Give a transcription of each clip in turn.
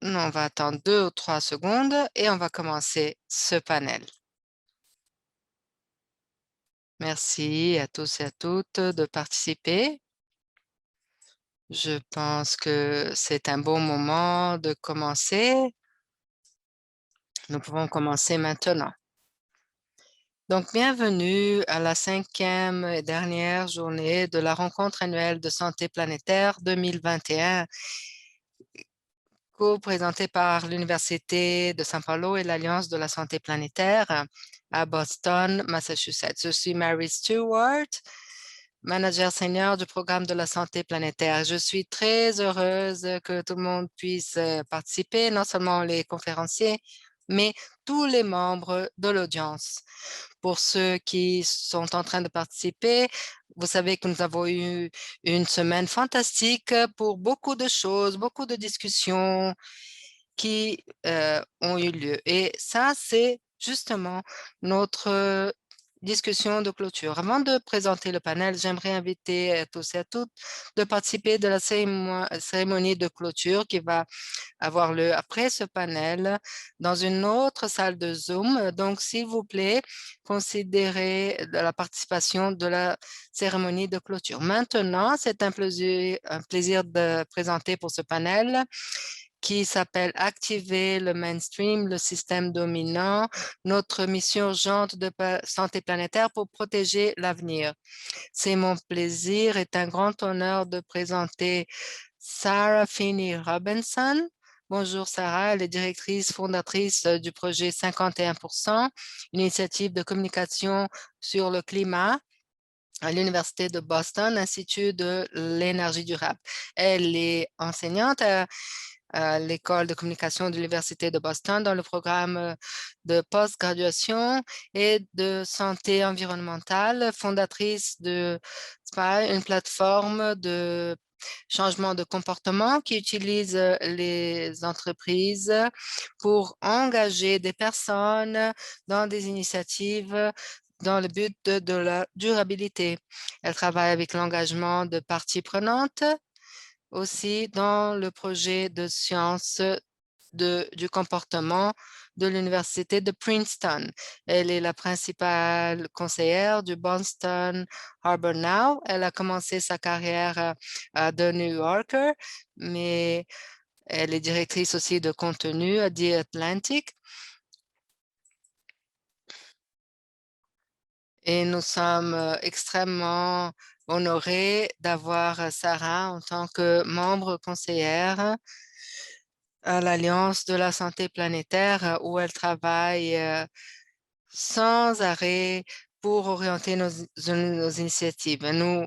On va attendre 2 ou 3 secondes et on va commencer ce panel. Merci à tous et à toutes de participer. Je pense que c'est un bon moment de commencer. Nous pouvons commencer maintenant. Donc, bienvenue à la 5e et dernière journée de la rencontre annuelle de santé planétaire 2021, co-présentée par l'Université de São Paulo et l'Alliance de la santé planétaire à Boston, Massachusetts. Je suis Mary Stewart, manager senior du programme de la santé planétaire. Je suis très heureuse que tout le monde puisse participer, non seulement les conférenciers, mais tous les membres de l'audience. Pour ceux qui sont en train de participer, vous savez que nous avons eu une semaine fantastique pour beaucoup de choses, beaucoup de discussions qui ont eu lieu. Et ça, c'est justement notre discussion de clôture. Avant de présenter le panel, j'aimerais inviter tous et à toutes de participer de la cérémonie de clôture qui va avoir lieu après ce panel dans une autre salle de Zoom. Donc, s'il vous plaît, considérez la participation de la cérémonie de clôture. Maintenant, c'est un plaisir de présenter pour ce panel qui s'appelle Activer le mainstream, le système dominant, notre mission urgente de santé planétaire pour protéger l'avenir. C'est mon plaisir et un grand honneur de présenter Sarah Finney Robinson. Bonjour Sarah, elle est directrice fondatrice du projet 51%, une initiative de communication sur le climat à l'Université de Boston, Institut de l'énergie durable. Elle est enseignante à l'école de communication de l'Université de Boston dans le programme de post-graduation et de santé environnementale, fondatrice de SPY, une plateforme de changement de comportement qui utilise les entreprises pour engager des personnes dans des initiatives dans le but de la durabilité. Elle travaille avec l'engagement de parties prenantes aussi dans le projet de sciences du comportement de l'Université de Princeton. Elle est la principale conseillère du Boston Harbor Now. Elle a commencé sa carrière à The New Yorker, mais elle est directrice aussi de contenu à The Atlantic. Et nous sommes extrêmement honorés d'avoir Sarah en tant que membre conseillère à l'Alliance de la santé planétaire où elle travaille sans arrêt pour orienter nos initiatives. Nous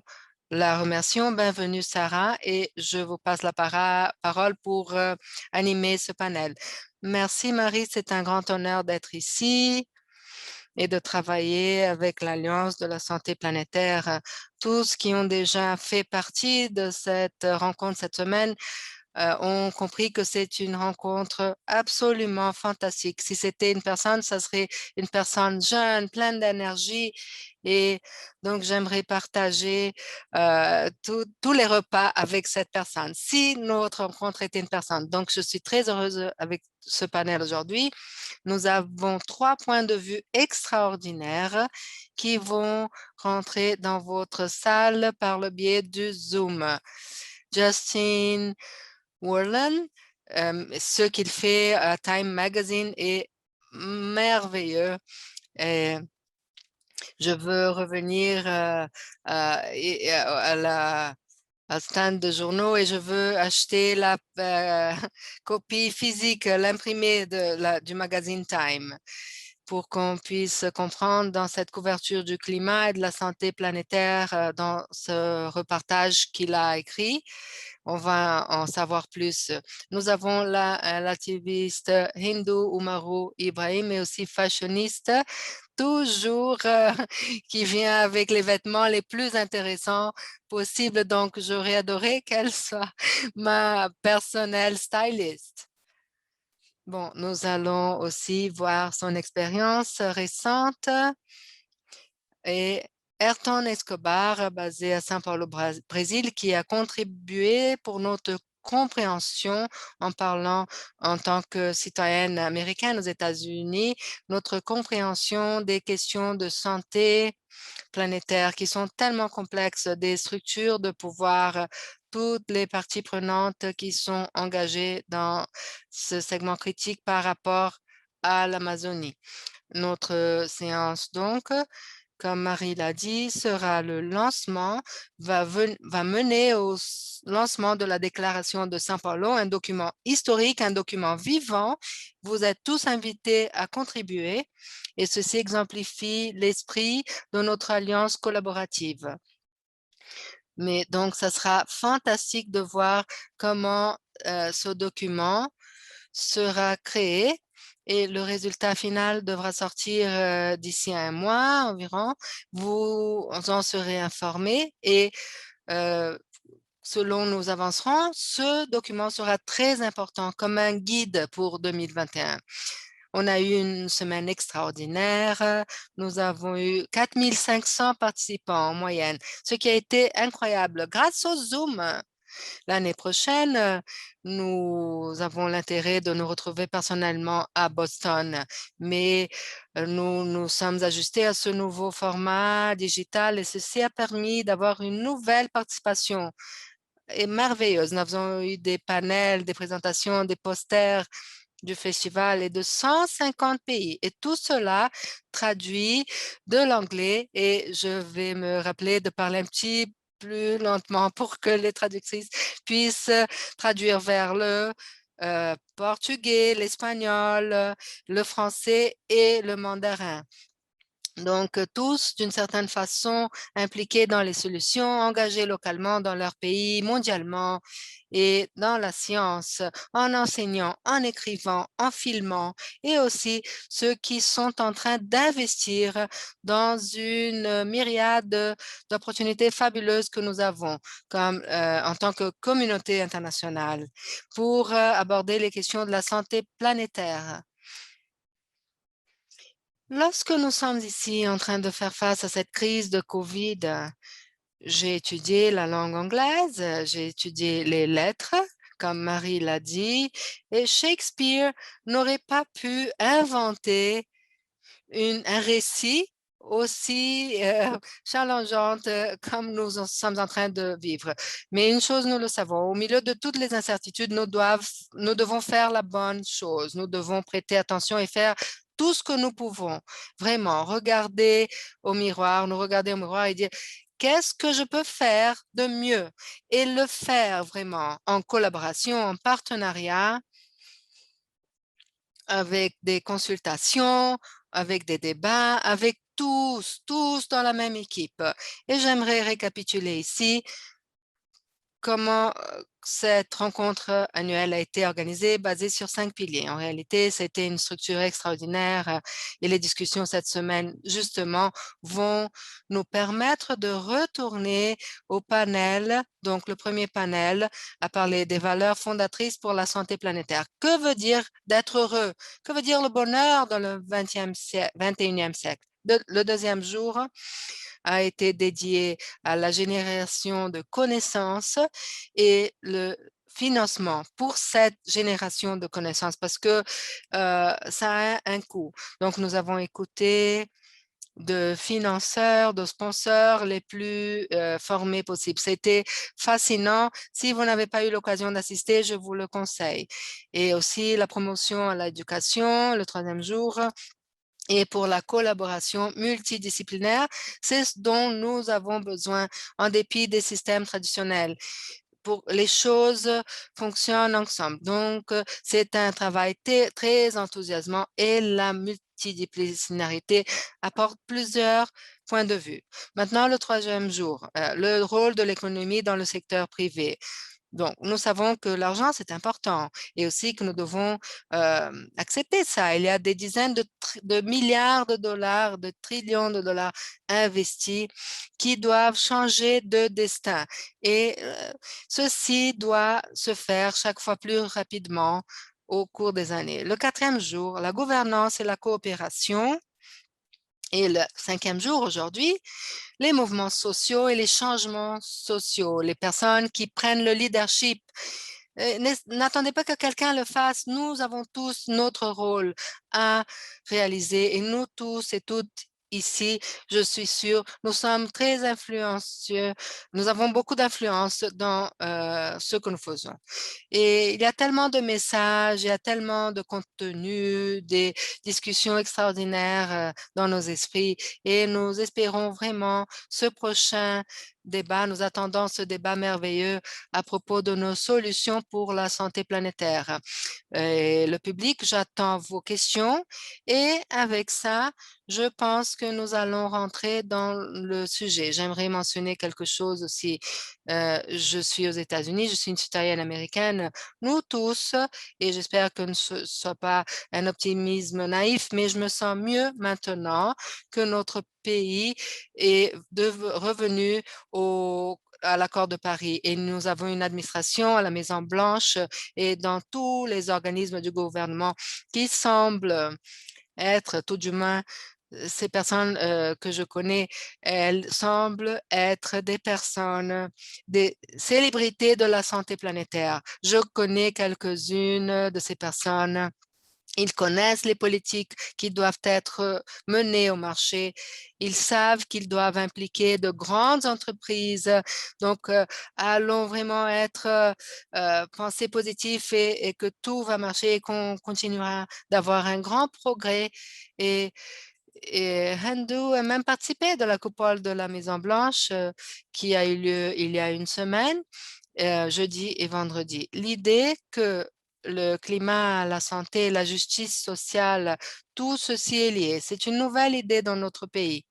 la remercions. Bienvenue Sarah et je vous passe la parole pour animer ce panel. Merci Marie, c'est un grand honneur d'être ici et de travailler avec l'Alliance de la santé planétaire. Tous qui ont déjà fait partie de cette rencontre cette semaine ont compris que c'est une rencontre absolument fantastique. Si c'était une personne, ça serait une personne jeune, pleine d'énergie. Et donc, j'aimerais partager tous les repas avec cette personne, si notre rencontre était une personne. Donc, je suis très heureuse avec ce panel aujourd'hui. Nous avons 3 points de vue extraordinaires qui vont rentrer dans votre salle par le biais du Zoom. Justin Worland, ce qu'il fait à Time Magazine est merveilleux. Et je veux revenir à stand de journaux et je veux acheter la copie physique, l'imprimé du magazine Time pour qu'on puisse comprendre dans cette couverture du climat et de la santé planétaire dans ce reportage qu'il a écrit. On va en savoir plus. Nous avons l'activiste hindoue Umaru Ibrahim, mais aussi fashioniste, toujours qui vient avec les vêtements les plus intéressants possibles. Donc, j'aurais adoré qu'elle soit ma personnelle styliste. Bon, nous allons aussi voir son expérience récente et Ayrton Escobar, basé à São Paulo, Brésil, qui a contribué pour notre compréhension en parlant en tant que citoyenne américaine aux États-Unis, notre compréhension des questions de santé planétaire qui sont tellement complexes, des structures de pouvoir, toutes les parties prenantes qui sont engagées dans ce segment critique par rapport à l'Amazonie. Notre séance donc, comme Marie l'a dit, sera le lancement, va mener au lancement de la déclaration de São Paulo, un document historique, un document vivant. Vous êtes tous invités à contribuer et ceci exemplifie l'esprit de notre alliance collaborative. Mais donc, ça sera fantastique de voir comment ce document sera créé et le résultat final devra sortir d'ici un mois environ. Vous en serez informés et selon nous avancerons, ce document sera très important comme un guide pour 2021. On a eu une semaine extraordinaire. Nous avons eu 4500 participants en moyenne, ce qui a été incroyable grâce au Zoom. L'année prochaine, nous avons l'intérêt de nous retrouver personnellement à Boston, mais nous nous sommes ajustés à ce nouveau format digital et ceci a permis d'avoir une nouvelle participation et merveilleuse. Nous avons eu des panels, des présentations, des posters du festival et de 150 pays. Et tout cela traduit de l'anglais et je vais me rappeler de parler un petit plus lentement pour que les traductrices puissent traduire vers le portugais, l'espagnol, le français et le mandarin. Donc, tous, d'une certaine façon, impliqués dans les solutions, engagés localement dans leur pays, mondialement et dans la science, en enseignant, en écrivant, en filmant et aussi ceux qui sont en train d'investir dans une myriade d'opportunités fabuleuses que nous avons comme, en tant que communauté internationale pour aborder les questions de la santé planétaire. Lorsque nous sommes ici en train de faire face à cette crise de COVID, j'ai étudié la langue anglaise, j'ai étudié les lettres, comme Marie l'a dit, et Shakespeare n'aurait pas pu inventer un récit aussi challengeante comme nous sommes en train de vivre. Mais une chose, nous le savons, au milieu de toutes les incertitudes, nous devons faire la bonne chose. Nous devons prêter attention et faire tout ce que nous pouvons. Vraiment, regarder au miroir, nous regarder au miroir et dire qu'est-ce que je peux faire de mieux et le faire vraiment en collaboration, en partenariat avec des consultations, avec des débats, avec tous dans la même équipe. Et j'aimerais récapituler ici comment cette rencontre annuelle a été organisée, basée sur 5 piliers. En réalité, c'était une structure extraordinaire et les discussions cette semaine, justement, vont nous permettre de retourner au panel. Donc, le premier panel a parlé des valeurs fondatrices pour la santé planétaire. Que veut dire d'être heureux? Que veut dire le bonheur dans le 21e siècle? Le deuxième jour a été dédié à la génération de connaissances et le financement pour cette génération de connaissances parce que ça a un coût. Donc, nous avons écouté de financeurs, de sponsors les plus formés possibles. C'était fascinant. Si vous n'avez pas eu l'occasion d'assister, je vous le conseille. Et aussi la promotion à l'éducation, le troisième jour, et pour la collaboration multidisciplinaire, c'est ce dont nous avons besoin en dépit des systèmes traditionnels. Pour les choses fonctionnent ensemble. Donc, c'est un travail très enthousiasmant et la multidisciplinarité apporte plusieurs points de vue. Maintenant, le troisième jour, le rôle de l'économie dans le secteur privé. Donc, nous savons que l'argent, c'est important et aussi que nous devons accepter ça. Il y a des dizaines de milliards de dollars, de trillions de dollars investis qui doivent changer de destin. Et ceci doit se faire chaque fois plus rapidement au cours des années. Le quatrième jour, la gouvernance et la coopération. Et le cinquième jour aujourd'hui, les mouvements sociaux et les changements sociaux, les personnes qui prennent le leadership N'attendez pas que quelqu'un le fasse. Nous avons tous notre rôle à réaliser et nous tous et toutes ici, je suis sûre, nous sommes très influencieux. Nous avons beaucoup d'influence dans ce que nous faisons. Et il y a tellement de messages, il y a tellement de contenu, des discussions extraordinaires dans nos esprits et nous espérons vraiment ce prochain débat. Nous attendons ce débat merveilleux à propos de nos solutions pour la santé planétaire. Et le public, j'attends vos questions et avec ça, je pense que nous allons rentrer dans le sujet. J'aimerais mentionner quelque chose aussi. Je suis aux États-Unis, je suis une citoyenne américaine, nous tous, et j'espère que ce ne soit pas un optimisme naïf, mais je me sens mieux maintenant que notre pays est revenu à l'accord de Paris et nous avons une administration à la Maison-Blanche et dans tous les organismes du gouvernement qui semblent être, tout du moins, ces personnes que je connais, elles semblent être des personnes, des célébrités de la santé planétaire. Je connais quelques-unes de ces personnes. Ils connaissent les politiques qui doivent être menées au marché. Ils savent qu'ils doivent impliquer de grandes entreprises. Donc, allons vraiment être pensée positif et que tout va marcher et qu'on continuera d'avoir un grand progrès. Et, et Hindu a même participé de la coupole de la Maison-Blanche qui a eu lieu il y a une semaine, jeudi et vendredi. L'idée que le climat, la santé, la justice sociale, tout ceci est lié. C'est une nouvelle idée dans notre pays.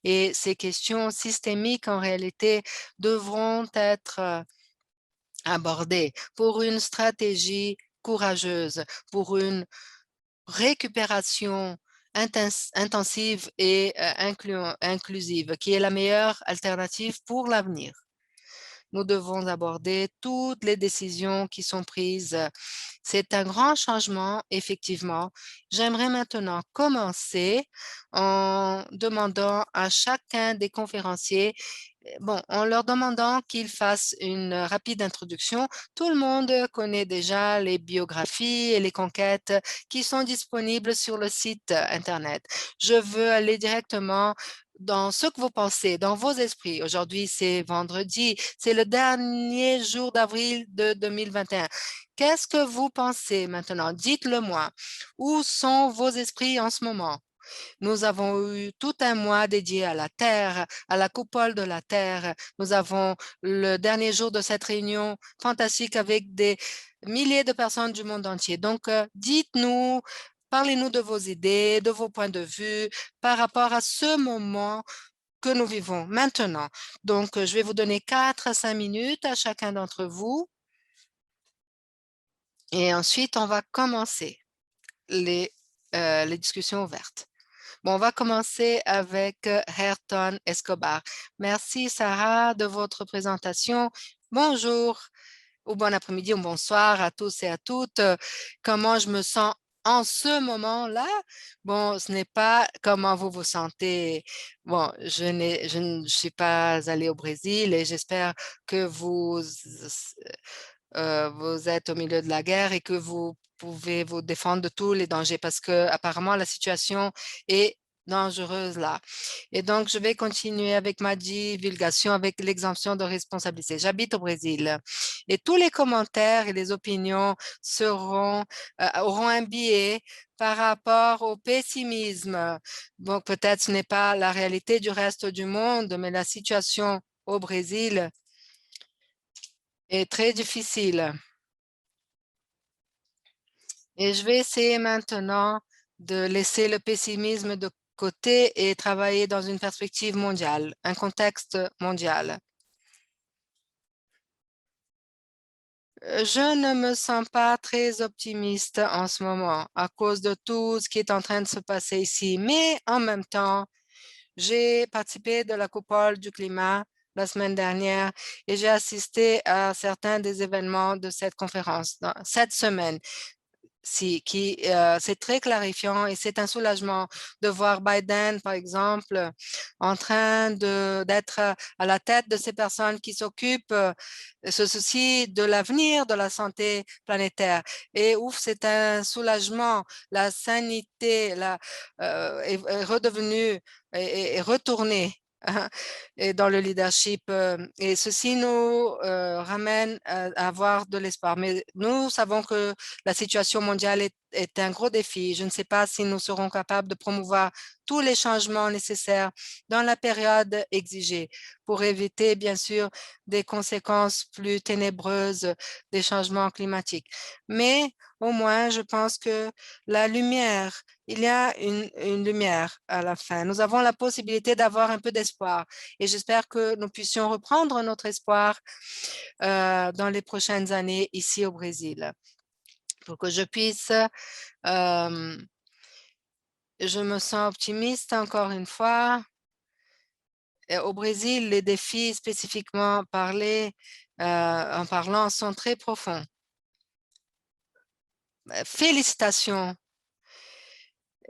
Et ces questions systémiques, en réalité, devront être abordées pour une stratégie courageuse, pour une récupération intensive et inclusive, qui est la meilleure alternative pour l'avenir. Nous devons aborder toutes les décisions qui sont prises. C'est un grand changement, effectivement. J'aimerais maintenant commencer en demandant à chacun des conférenciers, en leur demandant qu'ils fassent une rapide introduction. Tout le monde connaît déjà les biographies et les conquêtes qui sont disponibles sur le site Internet. Je veux aller directement dans ce que vous pensez, dans vos esprits. Aujourd'hui, c'est vendredi, c'est le dernier jour d'avril de 2021. Qu'est-ce que vous pensez maintenant? Dites-le moi. Où sont vos esprits en ce moment? Nous avons eu tout un mois dédié à la Terre, à la coupole de la Terre. Nous avons le dernier jour de cette réunion fantastique avec des milliers de personnes du monde entier. Donc, dites-nous, parlez-nous de vos idées, de vos points de vue par rapport à ce moment que nous vivons maintenant. Donc, je vais vous donner 4 à 5 minutes à chacun d'entre vous et ensuite, on va commencer les discussions ouvertes. Bon, on va commencer avec Ayrton Escobar. Merci, Sarah, de votre présentation. Bonjour ou bon après-midi ou bonsoir à tous et à toutes. Comment je me sens en ce moment-là? Bon, ce n'est pas comment vous vous sentez. Bon, je ne suis pas allée au Brésil et j'espère que vous êtes au milieu de la guerre et que vous pouvez vous défendre de tous les dangers parce que apparemment la situation est dangereuse là. Et donc, je vais continuer avec ma divulgation avec l'exemption de responsabilité. J'habite au Brésil et tous les commentaires et les opinions auront un biais par rapport au pessimisme. Donc, peut-être ce n'est pas la réalité du reste du monde, mais la situation au Brésil est très difficile. Et je vais essayer maintenant de laisser le pessimisme de côté et travailler dans une perspective mondiale, un contexte mondial. Je ne me sens pas très optimiste en ce moment à cause de tout ce qui est en train de se passer ici, mais en même temps, j'ai participé de la coupole du climat la semaine dernière et j'ai assisté à certains des événements de cette conférence cette semaine. c'est très clarifiant et c'est un soulagement de voir Biden, par exemple, en train d'être à la tête de ces personnes qui s'occupent, se soucient de l'avenir de la santé planétaire. Et ouf, c'est un soulagement. La sanité est redevenue est retournée et dans le leadership. Et ceci nous ramène à avoir de l'espoir. Mais nous savons que la situation mondiale est un gros défi. Je ne sais pas si nous serons capables de promouvoir tous les changements nécessaires dans la période exigée pour éviter, bien sûr, des conséquences plus ténébreuses des changements climatiques. Mais au moins, je pense que la lumière, il y a une lumière à la fin. Nous avons la possibilité d'avoir un peu d'espoir et j'espère que nous puissions reprendre notre espoir dans les prochaines années ici au Brésil pour que je puisse, je me sens optimiste encore une fois. Et au Brésil, les défis spécifiquement en parlant sont très profonds. Félicitations.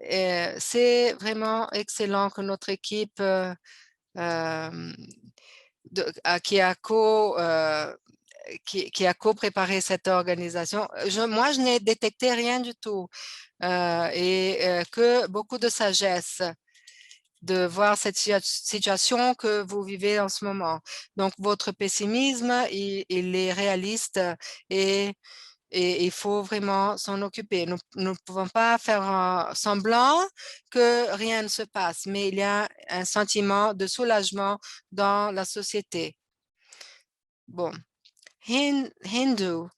C'est vraiment excellent que notre équipe qui a co-préparé cette organisation. Moi, je n'ai détecté rien du tout que beaucoup de sagesse de voir cette situation que vous vivez en ce moment. Donc, votre pessimisme, il est réaliste et il faut vraiment s'en occuper. Nous ne pouvons pas faire semblant que rien ne se passe, mais il y a un sentiment de soulagement dans la société. Bon, Hindu,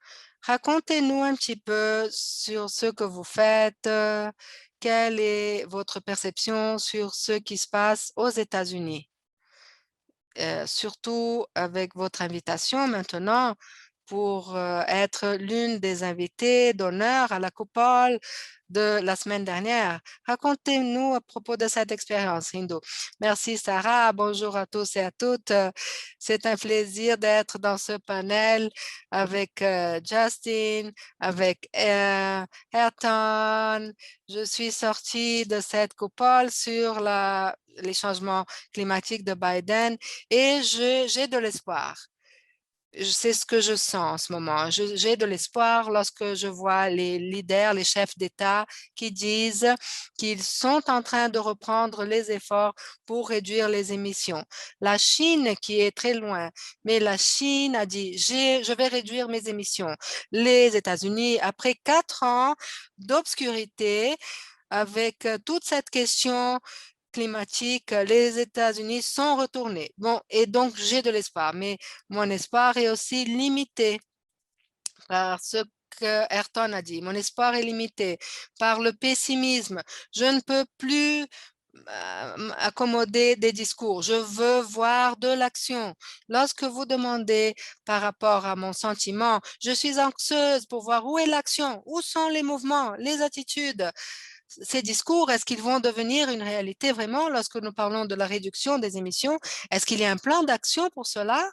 racontez-nous un petit peu sur ce que vous faites. Quelle est votre perception sur ce qui se passe aux États-Unis? Surtout avec votre invitation maintenant pour être l'une des invitées d'honneur à la coupole de la semaine dernière. Racontez-nous à propos de cette expérience, Hindu. Merci, Sarah. Bonjour à tous et à toutes. C'est un plaisir d'être dans ce panel avec Justin, avec Ayrton. Je suis sortie de cette coupole sur les changements climatiques de Biden et j'ai de l'espoir. C'est ce que je sens en ce moment. J'ai de l'espoir lorsque je vois les leaders, les chefs d'État qui disent qu'ils sont en train de reprendre les efforts pour réduire les émissions. La Chine qui est très loin, mais la Chine a dit, je vais réduire mes émissions. Les États-Unis, après 4 ans d'obscurité, avec toute cette question climatique, les États-Unis sont retournés. Bon, et donc j'ai de l'espoir, mais mon espoir est aussi limité par ce que Ayrton a dit. Mon espoir est limité par le pessimisme. Je ne peux plus accommoder des discours. Je veux voir de l'action. Lorsque vous demandez par rapport à mon sentiment, je suis anxieuse pour voir où est l'action, où sont les mouvements, les attitudes. Ces discours, est-ce qu'ils vont devenir une réalité vraiment lorsque nous parlons de la réduction des émissions? Est-ce qu'il y a un plan d'action pour cela?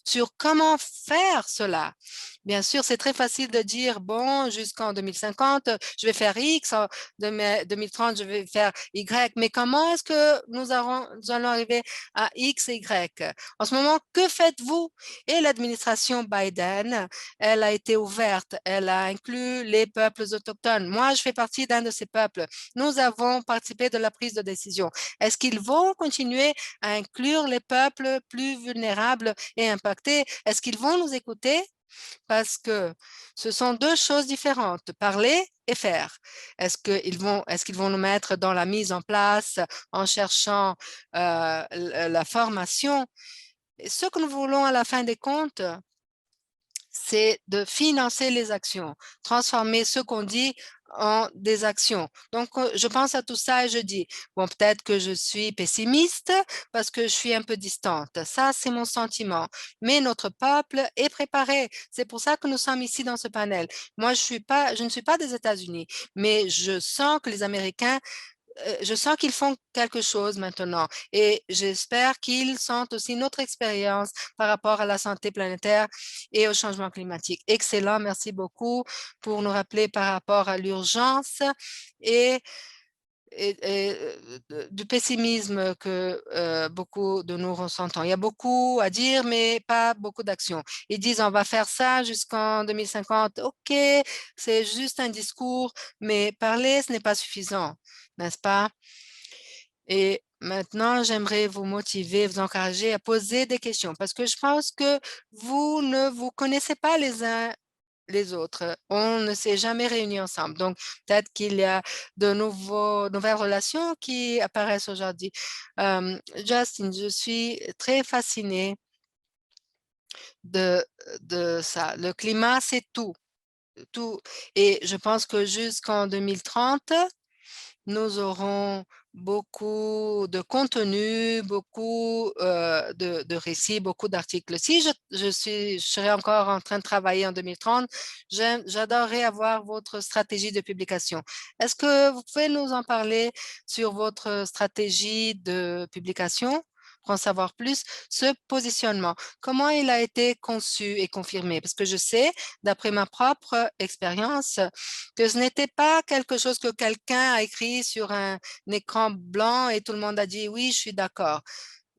Sur comment faire cela? Bien sûr, c'est très facile de dire, bon, jusqu'en 2050, je vais faire X, en 2030, je vais faire Y, mais comment est-ce que nous allons arriver à X et Y? En ce moment, que faites-vous? Et l'administration Biden, elle a été ouverte, elle a inclus les peuples autochtones. Moi, je fais partie d'un de ces peuples. Nous avons participé de la prise de décision. Est-ce qu'ils vont continuer à inclure les peuples plus vulnérables et impactés? Est-ce qu'ils vont nous écouter? Parce que ce sont deux choses différentes, parler et faire. Est-ce qu'ils vont nous mettre dans la mise en place en cherchant la formation? Et ce que nous voulons à la fin des comptes, c'est de financer les actions, transformer ce qu'on dit en des actions. Donc, je pense à tout ça et je dis, bon, peut-être que je suis pessimiste parce que je suis un peu distante. Ça, c'est mon sentiment. Mais notre peuple est préparé. C'est pour ça que nous sommes ici dans ce panel. Moi, je ne suis pas des États-Unis, mais je sens que les Américains je sens qu'ils font quelque chose maintenant et j'espère qu'ils sentent aussi notre expérience par rapport à la santé planétaire et au changement climatique. Excellent, merci beaucoup pour nous rappeler par rapport à l'urgence et du pessimisme que beaucoup de nous ressentons. Il y a beaucoup à dire, mais pas beaucoup d'actions. Ils disent on va faire ça jusqu'en 2050. OK, c'est juste un discours, mais parler, ce n'est pas suffisant, n'est-ce pas? Et maintenant, j'aimerais vous motiver, vous encourager à poser des questions parce que je pense que vous ne vous connaissez pas les uns les autres. On ne s'est jamais réunis ensemble. Donc, peut-être qu'il y a de nouvelles relations qui apparaissent aujourd'hui. Justin, je suis très fascinée de, de ça. Le climat, c'est tout, tout. Et je pense que jusqu'en 2030, nous aurons beaucoup de contenu, beaucoup de récits, beaucoup d'articles. Si je serais encore en train de travailler en 2030, j'adorerais avoir votre stratégie de publication. Est-ce que vous pouvez nous en parler sur votre stratégie de publication? Pour en savoir plus, ce positionnement, comment il a été conçu et confirmé? Parce que je sais, d'après ma propre expérience, que ce n'était pas quelque chose que quelqu'un a écrit sur un écran blanc et tout le monde a dit oui, je suis d'accord.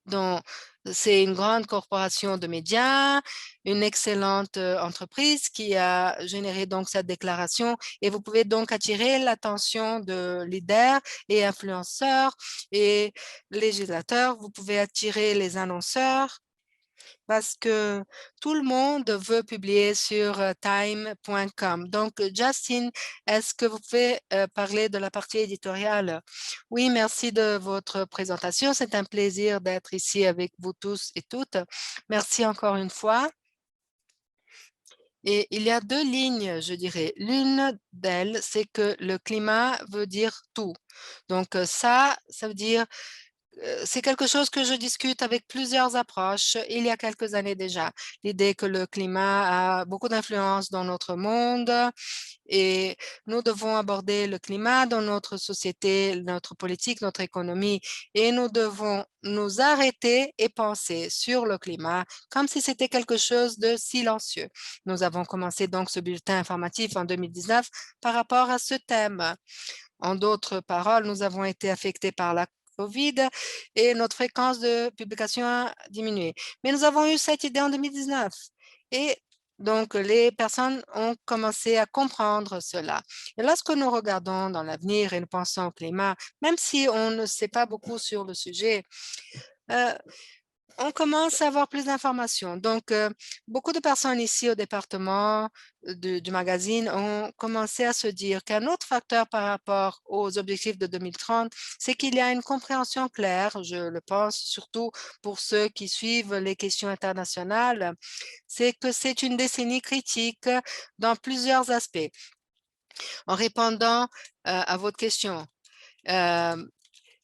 Donc, c'est une grande corporation de médias, une excellente entreprise qui a généré donc cette déclaration et vous pouvez donc attirer l'attention de leaders et influenceurs et législateurs. Vous pouvez attirer les annonceurs parce que tout le monde veut publier sur time.com. Donc, Justin, est-ce que vous pouvez parler de la partie éditoriale? Oui, merci de votre présentation. C'est un plaisir d'être ici avec vous tous et toutes. Merci encore une fois. Et il y a deux lignes, je dirais. L'une d'elles, c'est que le climat veut dire tout. Donc, ça veut dire c'est quelque chose que je discute avec plusieurs approches il y a quelques années déjà. L'idée que le climat a beaucoup d'influence dans notre monde et nous devons aborder le climat dans notre société, notre politique, notre économie et nous devons nous arrêter et penser sur le climat comme si c'était quelque chose de silencieux. Nous avons commencé donc ce bulletin informatif en 2019 par rapport à ce thème. En d'autres paroles, nous avons été affectés par la COVID et notre fréquence de publication a diminué. Mais nous avons eu cette idée en 2019 et donc les personnes ont commencé à comprendre cela. Et lorsque nous regardons dans l'avenir et nous pensons au climat, même si on ne sait pas beaucoup sur le sujet, euh, on commence à avoir plus d'informations. Donc, beaucoup de personnes ici au département du magazine ont commencé à se dire qu'un autre facteur par rapport aux objectifs de 2030, c'est qu'il y a une compréhension claire, je le pense surtout pour ceux qui suivent les questions internationales, c'est que c'est une décennie critique dans plusieurs aspects. En répondant à votre question,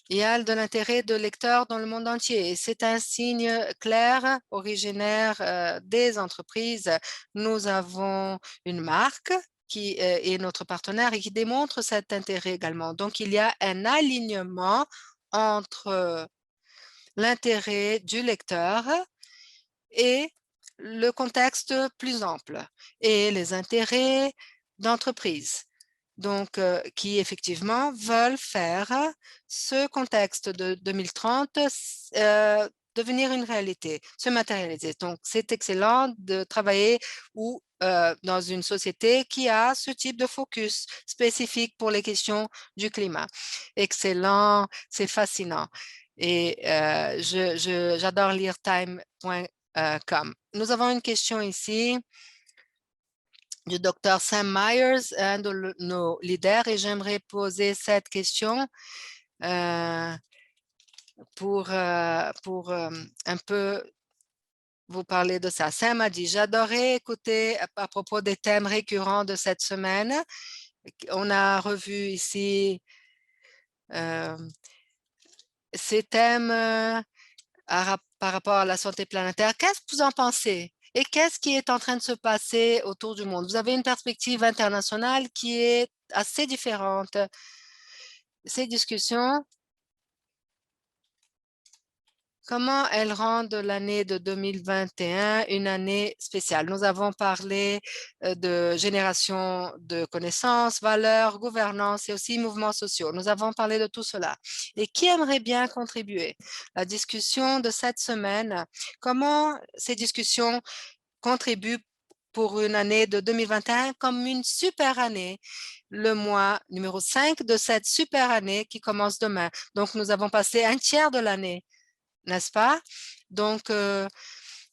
il y a de l'intérêt de lecteurs dans le monde entier et c'est un signe clair originaire des entreprises. Nous avons une marque qui est notre partenaire et qui démontre cet intérêt également. Donc, il y a un alignement entre l'intérêt du lecteur et le contexte plus ample et les intérêts d'entreprise. Donc, qui effectivement veulent faire ce contexte de 2030 devenir une réalité, se matérialiser. Donc, c'est excellent de travailler dans une société qui a ce type de focus spécifique pour les questions du climat. Excellent, c'est fascinant. Et j'adore lire time.com. Nous avons une question ici du docteur Sam Myers, un de nos leaders, et j'aimerais poser cette question pour un peu vous parler de ça. Sam a dit, j'adorais écouter à propos des thèmes récurrents de cette semaine. On a revu ici ces thèmes par rapport à la santé planétaire. Qu'est-ce que vous en pensez? Et qu'est-ce qui est en train de se passer autour du monde? Vous avez une perspective internationale qui est assez différente. Ces discussions, comment elles rendent l'année de 2021 une année spéciale? Nous avons parlé de génération de connaissances, valeurs, gouvernance et aussi mouvements sociaux. Nous avons parlé de tout cela. Et qui aimerait bien contribuer? La discussion de cette semaine, comment ces discussions contribuent pour une année de 2021 comme une super année, le mois numéro 5 de cette super année qui commence demain. Donc, nous avons passé un tiers de l'année, n'est-ce pas? Donc,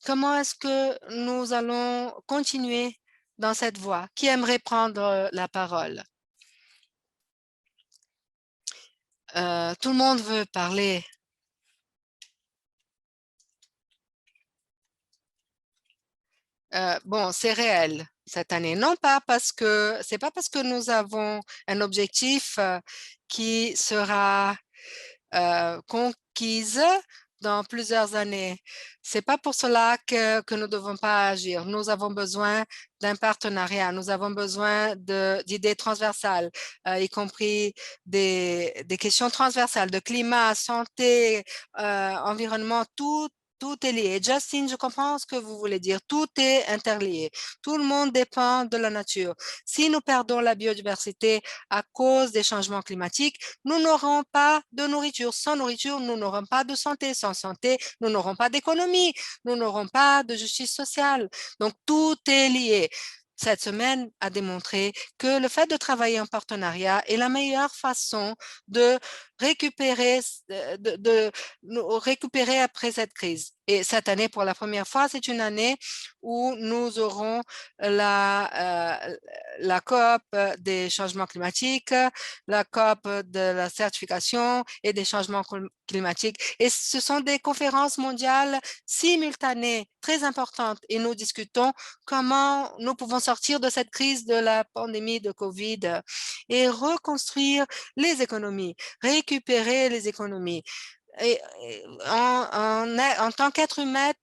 comment est-ce que nous allons continuer dans cette voie? Qui aimerait prendre la parole? Tout le monde veut parler. Bon, c'est réel cette année. Non pas parce que c'est pas parce que nous avons un objectif qui sera conquise dans plusieurs années. C'est pas pour cela que nous ne devons pas agir. Nous avons besoin d'un partenariat. Nous avons besoin d'idées transversales, y compris des questions transversales de climat, santé, environnement, tout est lié. Justin, je comprends ce que vous voulez dire. Tout est interlié. Tout le monde dépend de la nature. Si nous perdons la biodiversité à cause des changements climatiques, nous n'aurons pas de nourriture. Sans nourriture, nous n'aurons pas de santé. Sans santé, nous n'aurons pas d'économie. Nous n'aurons pas de justice sociale. Donc, tout est lié. Cette semaine a démontré que le fait de travailler en partenariat est la meilleure façon de récupérer, récupérer après cette crise. Et cette année, pour la première fois, c'est une année où nous aurons la COP des changements climatiques, la COP de la certification et des changements climatiques. Et ce sont des conférences mondiales simultanées très importantes et nous discutons comment nous pouvons sortir de cette crise de la pandémie de COVID et reconstruire les économies, récupérer les économies. Et en tant qu'être humain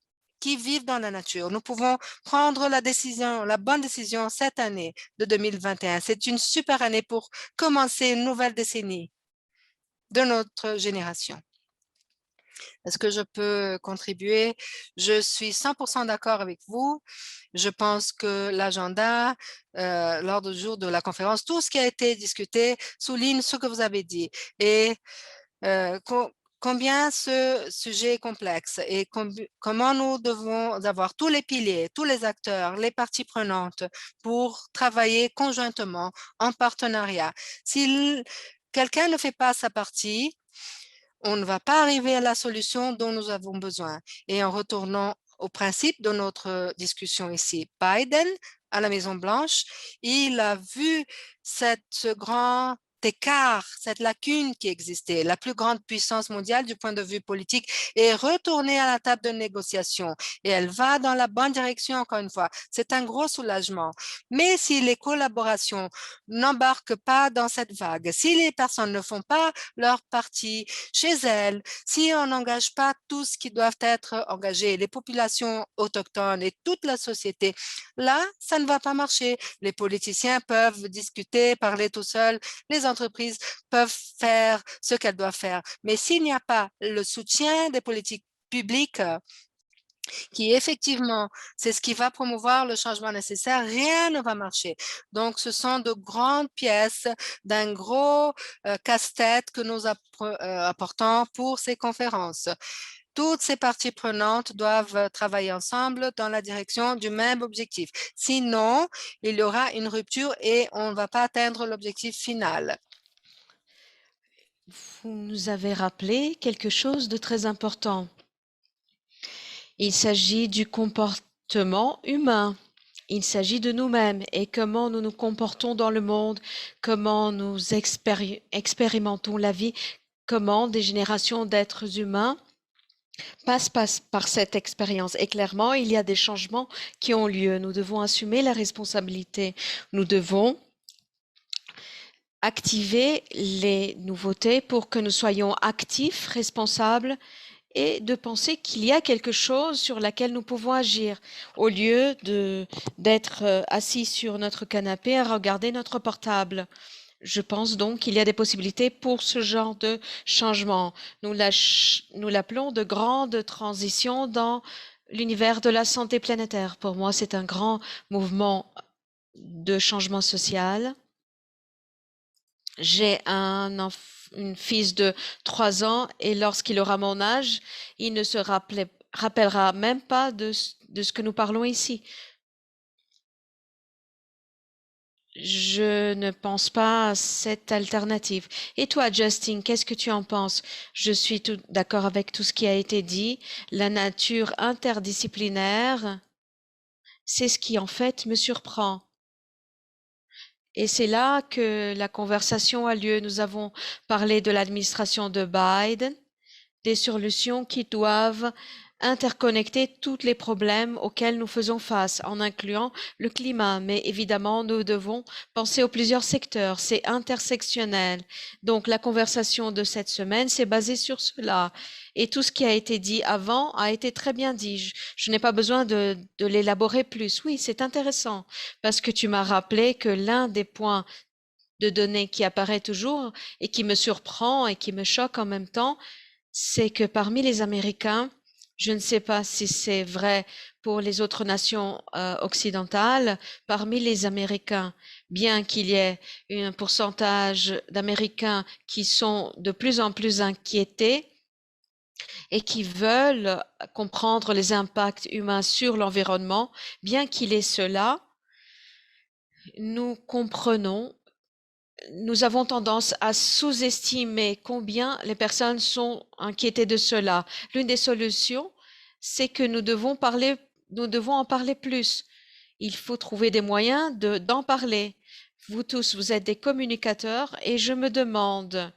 qui vivent dans la nature, nous pouvons prendre la bonne décision cette année de 2021. C'est une super année pour commencer une nouvelle décennie de notre génération. Est-ce que je peux contribuer? Je suis 100% d'accord avec vous. Je pense que l'agenda, lors du jour de la conférence, tout ce qui a été discuté souligne ce que vous avez dit. Et combien ce sujet est complexe et comment nous devons avoir tous les piliers, tous les acteurs, les parties prenantes pour travailler conjointement en partenariat. Si quelqu'un ne fait pas sa partie, on ne va pas arriver à la solution dont nous avons besoin. Et en retournant au principe de notre discussion ici, Biden, à la Maison-Blanche, il a vu ce grand écart, cette lacune qui existait, la plus grande puissance mondiale du point de vue politique est retournée à la table de négociation et elle va dans la bonne direction encore une fois. C'est un gros soulagement. Mais si les collaborations n'embarquent pas dans cette vague, si les personnes ne font pas leur partie chez elles, si on n'engage pas tous qui doivent être engagés, les populations autochtones et toute la société, là, ça ne va pas marcher. Les politiciens peuvent discuter, parler tout seuls, les entreprises peuvent faire ce qu'elles doivent faire. Mais s'il n'y a pas le soutien des politiques publiques, qui effectivement, c'est ce qui va promouvoir le changement nécessaire, rien ne va marcher. Donc, ce sont de grandes pièces d'un gros casse-tête que nous apportons pour ces conférences. Toutes ces parties prenantes doivent travailler ensemble dans la direction du même objectif. Sinon, il y aura une rupture et on ne va pas atteindre l'objectif final. Vous nous avez rappelé quelque chose de très important. Il s'agit du comportement humain. Il s'agit de nous-mêmes et comment nous nous comportons dans le monde, comment nous expérimentons la vie, comment des générations d'êtres humains passent par cette expérience. Et clairement, il y a des changements qui ont lieu. Nous devons assumer la responsabilité. Nous devons activer les nouveautés pour que nous soyons actifs, responsables et de penser qu'il y a quelque chose sur laquelle nous pouvons agir au lieu d'être assis sur notre canapé à regarder notre portable. Je pense donc qu'il y a des possibilités pour ce genre de changement. Nous l'appelons de grandes transitions dans l'univers de la santé planétaire. Pour moi, c'est un grand mouvement de changement social. J'ai une fils de 3 ans et lorsqu'il aura mon âge, il ne se rappellera même pas de ce que nous parlons ici. Je ne pense pas à cette alternative. Et toi, Justin, qu'est-ce que tu en penses? Je suis tout d'accord avec tout ce qui a été dit. La nature interdisciplinaire, c'est ce qui en fait me surprend. Et c'est là que la conversation a lieu. Nous avons parlé de l'administration de Biden, des solutions qui doivent interconnecter tous les problèmes auxquels nous faisons face, en incluant le climat. Mais évidemment, nous devons penser aux plusieurs secteurs. C'est intersectionnel. Donc, la conversation de cette semaine s'est basée sur cela. Et tout ce qui a été dit avant a été très bien dit. Je n'ai pas besoin de l'élaborer plus. Oui, c'est intéressant parce que tu m'as rappelé que l'un des points de données qui apparaît toujours et qui me surprend et qui me choque en même temps, c'est que parmi les Américains, je ne sais pas si c'est vrai pour les autres nations occidentales, parmi les Américains, bien qu'il y ait un pourcentage d'Américains qui sont de plus en plus inquiétés et qui veulent comprendre les impacts humains sur l'environnement, bien qu'il ait cela, nous comprenons, nous avons tendance à sous-estimer combien les personnes sont inquiétées de cela. L'une des solutions, c'est que nous devons en parler plus. Il faut trouver des moyens d'en parler. Vous tous, vous êtes des communicateurs et je me demande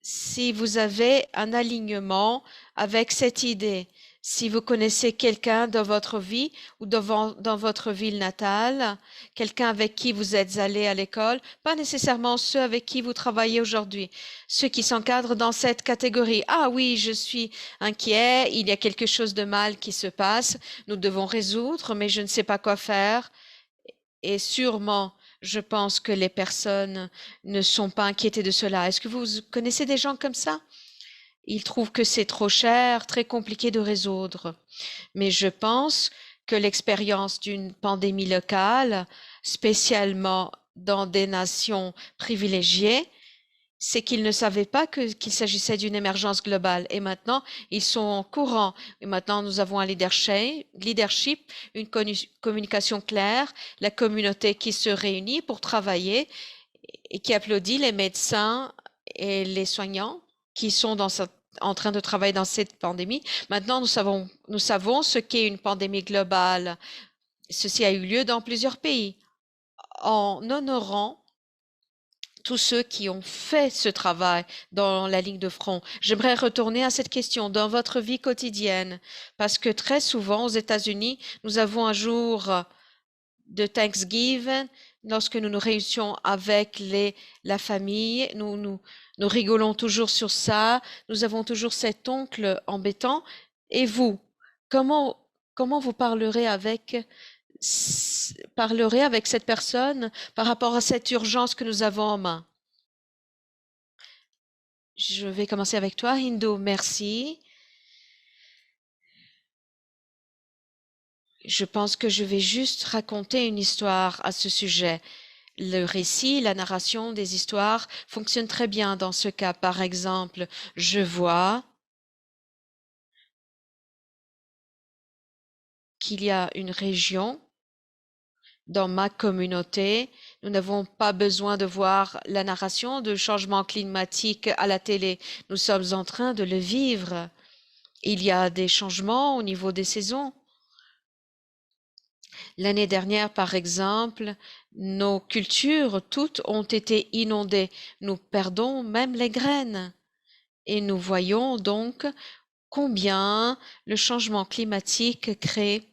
si vous avez un alignement avec cette idée. Si vous connaissez quelqu'un dans votre vie ou dans votre ville natale, quelqu'un avec qui vous êtes allé à l'école, pas nécessairement ceux avec qui vous travaillez aujourd'hui, ceux qui s'encadrent dans cette catégorie. Ah oui, je suis inquiet, il y a quelque chose de mal qui se passe, nous devons résoudre, mais je ne sais pas quoi faire. Et sûrement, je pense que les personnes ne sont pas inquiétées de cela. Est-ce que vous connaissez des gens comme ça? Ils trouvent que c'est trop cher, très compliqué de résoudre. Mais je pense que l'expérience d'une pandémie locale, spécialement dans des nations privilégiées, c'est qu'ils ne savaient pas qu'il s'agissait d'une émergence globale. Et maintenant, ils sont au courant. Et maintenant, nous avons un leadership, une communication claire, la communauté qui se réunit pour travailler et qui applaudit les médecins et les soignants qui sont en train de travailler dans cette pandémie. Maintenant, nous savons ce qu'est une pandémie globale. Ceci a eu lieu dans plusieurs pays. En honorant tous ceux qui ont fait ce travail dans la ligne de front. J'aimerais retourner à cette question dans votre vie quotidienne, parce que très souvent aux États-Unis, nous avons un jour de Thanksgiving, lorsque nous nous réunissons avec la famille, nous rigolons toujours sur ça, nous avons toujours cet oncle embêtant. Et vous, comment vous parlerez avec cette personne par rapport à cette urgence que nous avons en main? Je vais commencer avec toi, Hindu. Merci. Je pense que je vais juste raconter une histoire à ce sujet. Le récit, la narration des histoires fonctionne très bien dans ce cas. Par exemple, je vois qu'il y a une région dans ma communauté. Nous n'avons pas besoin de voir la narration de changement climatique à la télé. Nous sommes en train de le vivre. Il y a des changements au niveau des saisons. L'année dernière, par exemple, nos cultures toutes ont été inondées. Nous perdons même les graines. Et nous voyons donc combien le changement climatique crée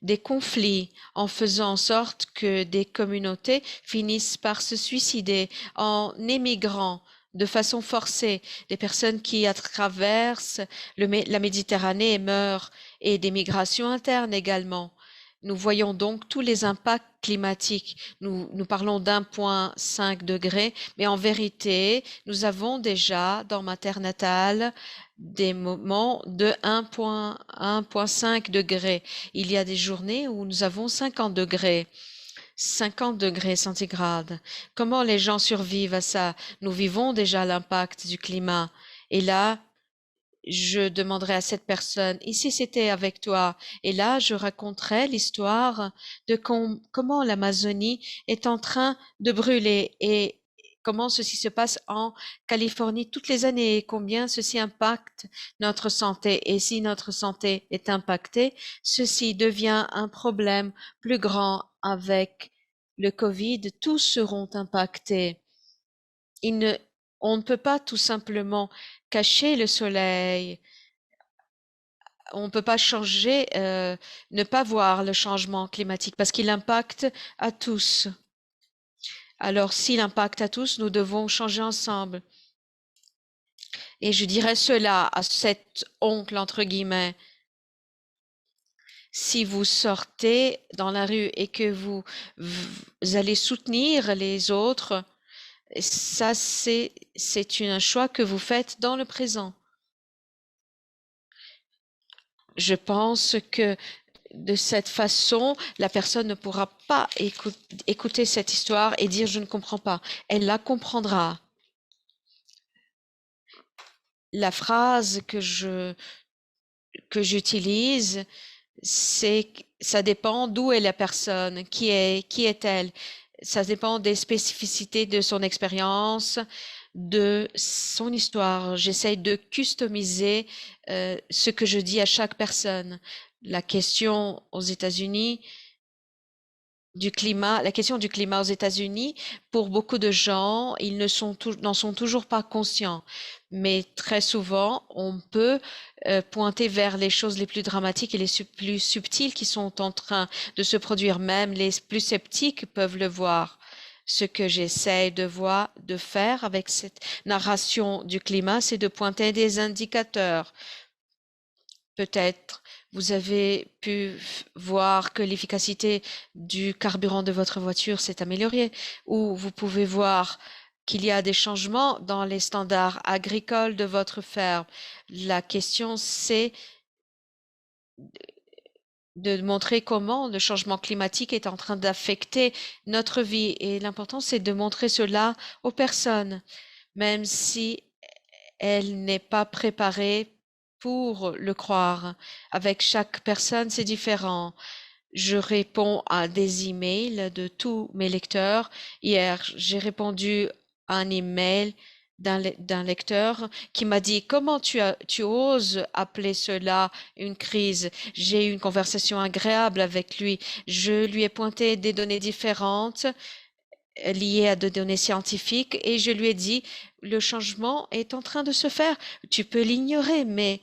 des conflits en faisant en sorte que des communautés finissent par se suicider en émigrant de façon forcée, des personnes qui traversent la Méditerranée et meurent, et des migrations internes également. Nous voyons donc tous les impacts climatiques. Nous parlons d'1,5 degré, mais en vérité, nous avons déjà dans ma terre natale des moments de 1,5 degré. Il y a des journées où nous avons 50 degrés. 50 degrés centigrades. Comment les gens survivent à ça? Nous vivons déjà l'impact du climat. Et là, je demanderai à cette personne, et si c'était avec toi? Et là, je raconterai l'histoire de comment l'Amazonie est en train de brûler et comment ceci se passe en Californie toutes les années et combien ceci impacte notre santé. Et si notre santé est impactée, ceci devient un problème plus grand avec le Covid. Tous seront impactés. On ne peut pas tout simplement cacher le soleil. On ne peut pas changer, ne pas voir le changement climatique parce qu'il impacte à tous. Alors, s'il impacte à tous, nous devons changer ensemble. Et je dirais cela à cet oncle, entre guillemets. Si vous sortez dans la rue et que vous allez soutenir les autres, ça, c'est un choix que vous faites dans le présent. Je pense que de cette façon, la personne ne pourra pas écouter cette histoire et dire je ne comprends pas. Elle la comprendra. La phrase que j'utilise, c'est ça dépend d'où est la personne, qui est-elle. Ça dépend des spécificités de son expérience, de son histoire. J'essaye de customiser ce que je dis à chaque personne. La question aux États-Unis du climat, la question du climat aux États-Unis, pour beaucoup de gens, ils n'en sont toujours pas conscients. Mais très souvent, on peut pointer vers les choses les plus dramatiques et les plus subtiles qui sont en train de se produire. Même les plus sceptiques peuvent le voir. Ce que j'essaie de faire avec cette narration du climat, c'est de pointer des indicateurs. Peut-être vous avez pu voir que l'efficacité du carburant de votre voiture s'est améliorée, ou vous pouvez voir qu'il y a des changements dans les standards agricoles de votre ferme. La question, c'est de montrer comment le changement climatique est en train d'affecter notre vie. Et l'important, c'est de montrer cela aux personnes, même si elle n'est pas préparée pour le croire. Avec chaque personne, c'est différent. Je réponds à des emails de tous mes lecteurs. Hier, j'ai répondu à un email d'un lecteur qui m'a dit comment tu oses appeler cela une crise. J'ai eu une conversation agréable avec lui. Je lui ai pointé des données différentes liées à des données scientifiques et je lui ai dit le changement est en train de se faire. Tu peux l'ignorer, mais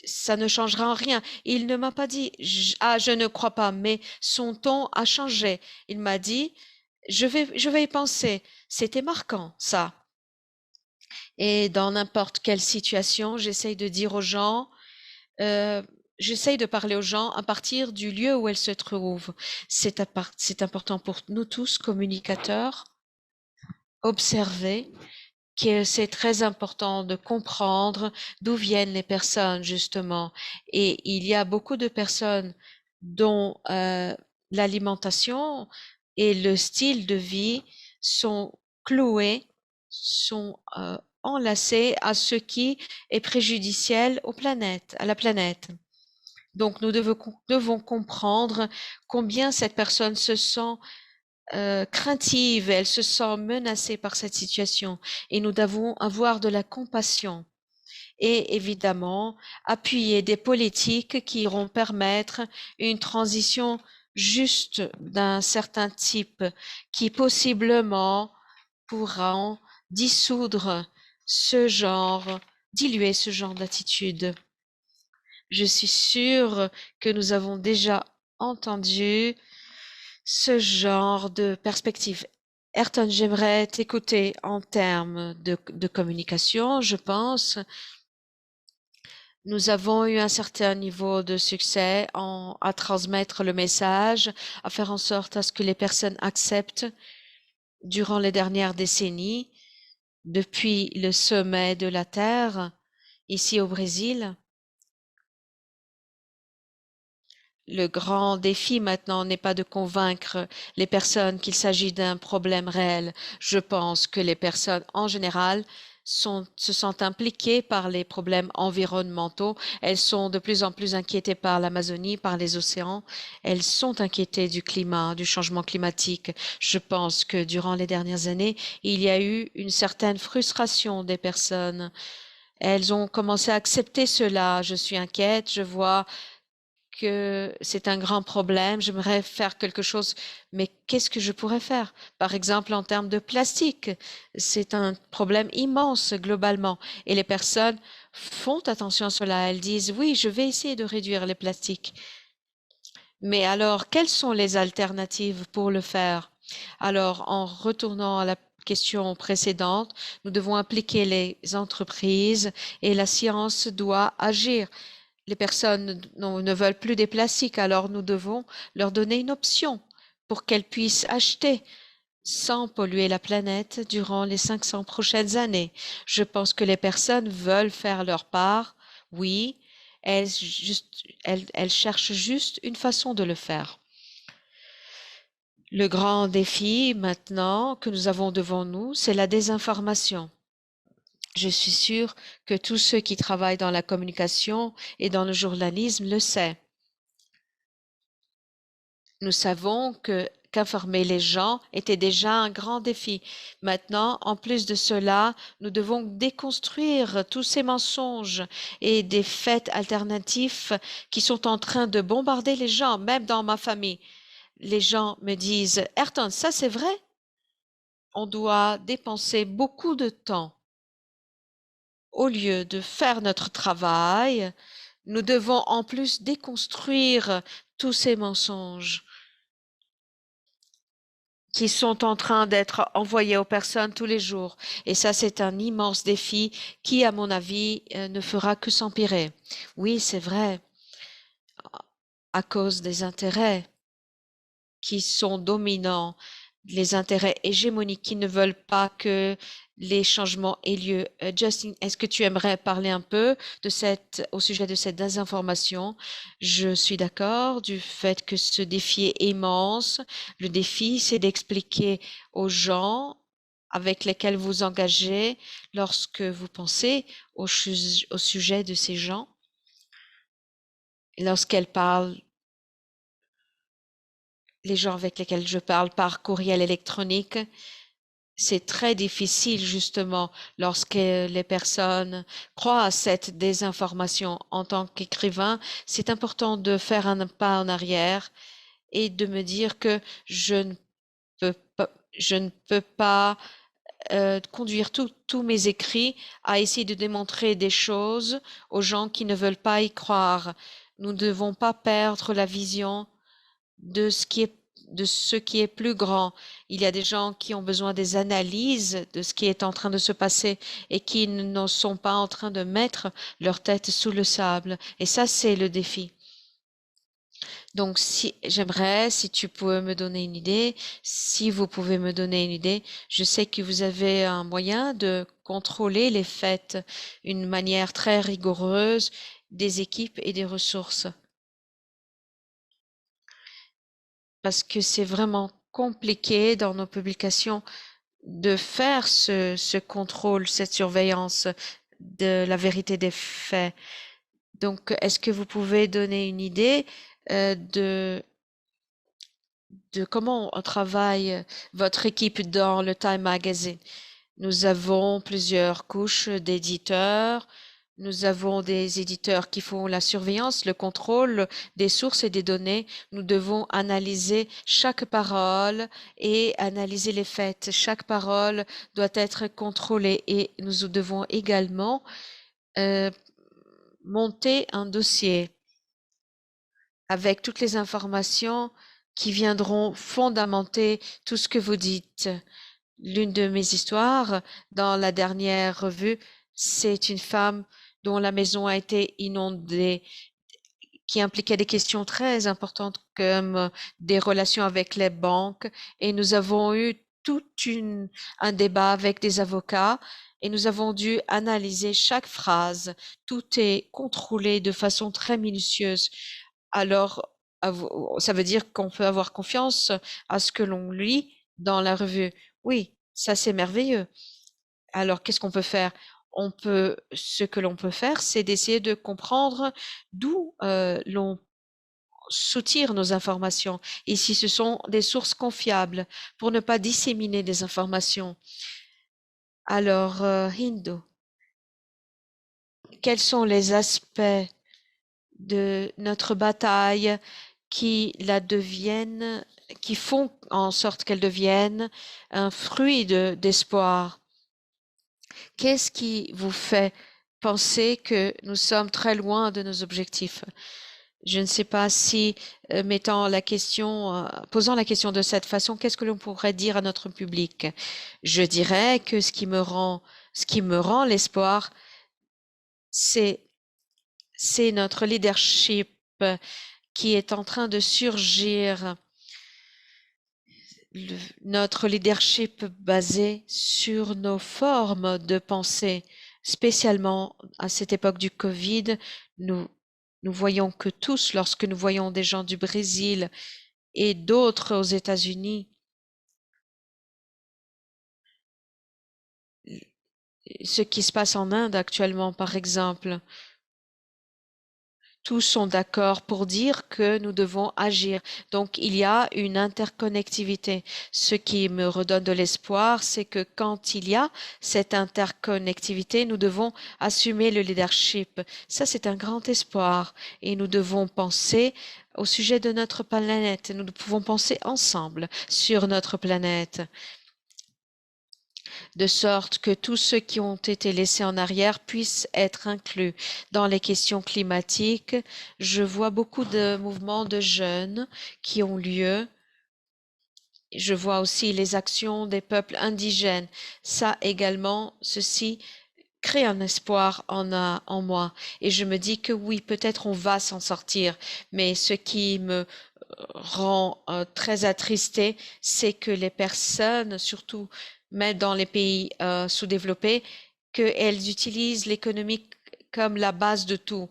ça ne changera en rien. Il ne m'a pas dit je ne crois pas, mais son ton a changé. Il m'a dit je vais y penser. C'était marquant, ça. Et dans n'importe quelle situation, j'essaye de dire aux gens, j'essaye de parler aux gens à partir du lieu où elles se trouvent. C'est important pour nous tous, communicateurs, observer que c'est très important de comprendre d'où viennent les personnes, justement. Et il y a beaucoup de personnes dont l'alimentation et le style de vie sont cloués, sont enlacés à ce qui est préjudiciel à la planète. Donc, nous devons comprendre combien cette personne se sent craintive, elle se sent menacée par cette situation et nous devons avoir de la compassion et évidemment appuyer des politiques qui iront permettre une transition juste d'un certain type qui possiblement pourront diluer ce genre d'attitude. Je suis sûre que nous avons déjà entendu ce genre de perspective. Ayrton, j'aimerais t'écouter en termes de communication, je pense. Nous avons eu un certain niveau de succès à transmettre le message, à faire en sorte à ce que les personnes acceptent durant les dernières décennies, depuis le sommet de la Terre, ici au Brésil. Le grand défi maintenant n'est pas de convaincre les personnes qu'il s'agit d'un problème réel. Je pense que les personnes en général se sentent impliquées par les problèmes environnementaux. Elles sont de plus en plus inquiétées par l'Amazonie, par les océans. Elles sont inquiétées du climat, du changement climatique. Je pense que durant les dernières années, il y a eu une certaine frustration des personnes. Elles ont commencé à accepter cela. Je suis inquiète, je vois que c'est un grand problème, j'aimerais faire quelque chose, mais qu'est-ce que je pourrais faire? Par exemple, en termes de plastique, c'est un problème immense globalement et les personnes font attention à cela. Elles disent, oui, je vais essayer de réduire les plastiques. Mais alors, quelles sont les alternatives pour le faire? Alors, en retournant à la question précédente, nous devons impliquer les entreprises et la science doit agir. Les personnes ne veulent plus des plastiques, alors nous devons leur donner une option pour qu'elles puissent acheter sans polluer la planète durant les 500 prochaines années. Je pense que les personnes veulent faire leur part. Oui, elles cherchent juste une façon de le faire. Le grand défi maintenant que nous avons devant nous, c'est la désinformation. Je suis sûre que tous ceux qui travaillent dans la communication et dans le journalisme le savent. Nous savons qu'informer les gens était déjà un grand défi. Maintenant, en plus de cela, nous devons déconstruire tous ces mensonges et des faits alternatifs qui sont en train de bombarder les gens, même dans ma famille. Les gens me disent, Ayrton, ça c'est vrai? On doit dépenser beaucoup de temps. Au lieu de faire notre travail, nous devons en plus déconstruire tous ces mensonges qui sont en train d'être envoyés aux personnes tous les jours. Et ça, c'est un immense défi qui, à mon avis, ne fera que s'empirer. Oui, c'est vrai, à cause des intérêts qui sont dominants, les intérêts hégémoniques qui ne veulent pas que les changements aient lieu. Justin, est-ce que tu aimerais parler un peu au sujet de cette désinformation? Je suis d'accord du fait que ce défi est immense. Le défi, c'est d'expliquer aux gens avec lesquels vous engagez lorsque vous pensez au sujet de ces gens, lorsqu'elles parlent les gens avec lesquels je parle par courriel électronique, c'est très difficile justement lorsque les personnes croient à cette désinformation. En tant qu'écrivain, c'est important de faire un pas en arrière et de me dire que je ne peux pas conduire tous mes écrits à essayer de démontrer des choses aux gens qui ne veulent pas y croire. Nous ne devons pas perdre la vision de ce qui est plus grand. Il y a des gens qui ont besoin des analyses de ce qui est en train de se passer et qui ne sont pas en train de mettre leur tête sous le sable. Et ça, c'est le défi. Donc, si tu pouvais me donner une idée, si vous pouvez me donner une idée, je sais que vous avez un moyen de contrôler les faits, une manière très rigoureuse des équipes et des ressources. Parce que c'est vraiment compliqué dans nos publications de faire ce contrôle, cette surveillance de la vérité des faits. Donc, est-ce que vous pouvez donner une idée de comment on travaille votre équipe dans le Time Magazine? Nous avons plusieurs couches d'éditeurs. Nous avons des éditeurs qui font la surveillance, le contrôle des sources et des données. Nous devons analyser chaque parole et analyser les faits. Chaque parole doit être contrôlée et nous devons également monter un dossier avec toutes les informations qui viendront fondamenter tout ce que vous dites. L'une de mes histoires dans la dernière revue, c'est une femme dont la maison a été inondée, qui impliquait des questions très importantes comme des relations avec les banques. Et nous avons eu un débat avec des avocats et nous avons dû analyser chaque phrase. Tout est contrôlé de façon très minutieuse. Alors, ça veut dire qu'on peut avoir confiance à ce que l'on lit dans la revue. Oui, ça c'est merveilleux. Alors, qu'est-ce qu'on peut faire? Ce que l'on peut faire, c'est d'essayer de comprendre d'où l'on soutire nos informations et si ce sont des sources confiables pour ne pas disséminer des informations. Alors, Hindu, quels sont les aspects de notre bataille qui font en sorte qu'elle devienne un fruit d'espoir? Qu'est-ce qui vous fait penser que nous sommes très loin de nos objectifs? Je ne sais pas si, posant la question de cette façon, qu'est-ce que l'on pourrait dire à notre public? Je dirais que ce qui me rend l'espoir, c'est notre leadership qui est en train de surgir, notre leadership basé sur nos formes de pensée, spécialement à cette époque du Covid. Nous voyons que tous, lorsque nous voyons des gens du Brésil et d'autres aux États-Unis, ce qui se passe en Inde actuellement, par exemple, tous sont d'accord pour dire que nous devons agir. Donc, il y a une interconnectivité. Ce qui me redonne de l'espoir, c'est que quand il y a cette interconnectivité, nous devons assumer le leadership. Ça, c'est un grand espoir. Et nous devons penser au sujet de notre planète. Nous pouvons penser ensemble sur notre planète, de sorte que tous ceux qui ont été laissés en arrière puissent être inclus dans les questions climatiques. Je vois beaucoup de mouvements de jeunes qui ont lieu. Je vois aussi les actions des peuples indigènes. Ça également, ceci crée un espoir en moi. Et je me dis que oui, peut-être on va s'en sortir. Mais ce qui me rend très attristée, c'est que les personnes, surtout même dans les pays sous-développés, qu'elles utilisent l'économie comme la base de tout,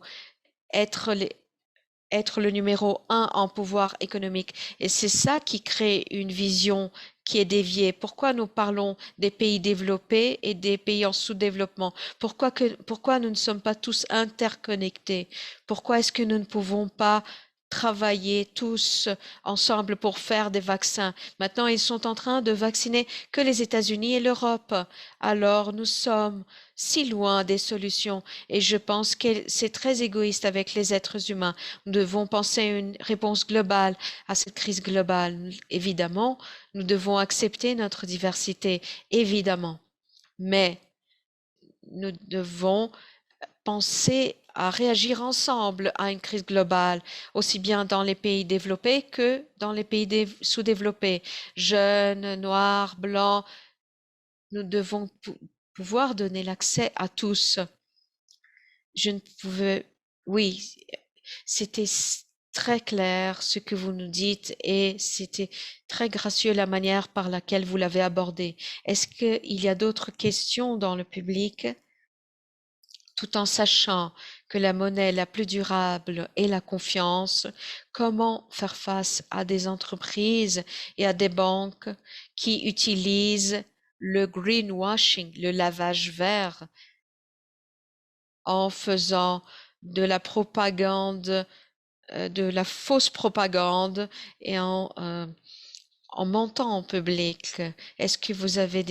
être le numéro un en pouvoir économique. Et c'est ça qui crée une vision qui est déviée. Pourquoi nous parlons des pays développés et des pays en sous-développement? Pourquoi nous ne sommes pas tous interconnectés? Pourquoi est-ce que nous ne pouvons pas travailler tous ensemble pour faire des vaccins? Maintenant, ils sont en train de vacciner que les États-Unis et l'Europe. Alors, nous sommes si loin des solutions et je pense que c'est très égoïste avec les êtres humains. Nous devons penser à une réponse globale à cette crise globale. Évidemment, nous devons accepter notre diversité, évidemment. Mais nous devons penser à réagir ensemble à une crise globale, aussi bien dans les pays développés que dans les pays sous-développés. Jeunes, noirs, blancs, nous devons pouvoir donner l'accès à tous. Je ne pouvais, oui, c'était très clair ce que vous nous dites et c'était très gracieux la manière par laquelle vous l'avez abordé. Est-ce qu'il y a d'autres questions dans le public? Tout en sachant que la monnaie la plus durable est la confiance, comment faire face à des entreprises et à des banques qui utilisent le greenwashing, le lavage vert, en faisant de la propagande, de la fausse propagande et en mentant en public? Est-ce que vous avez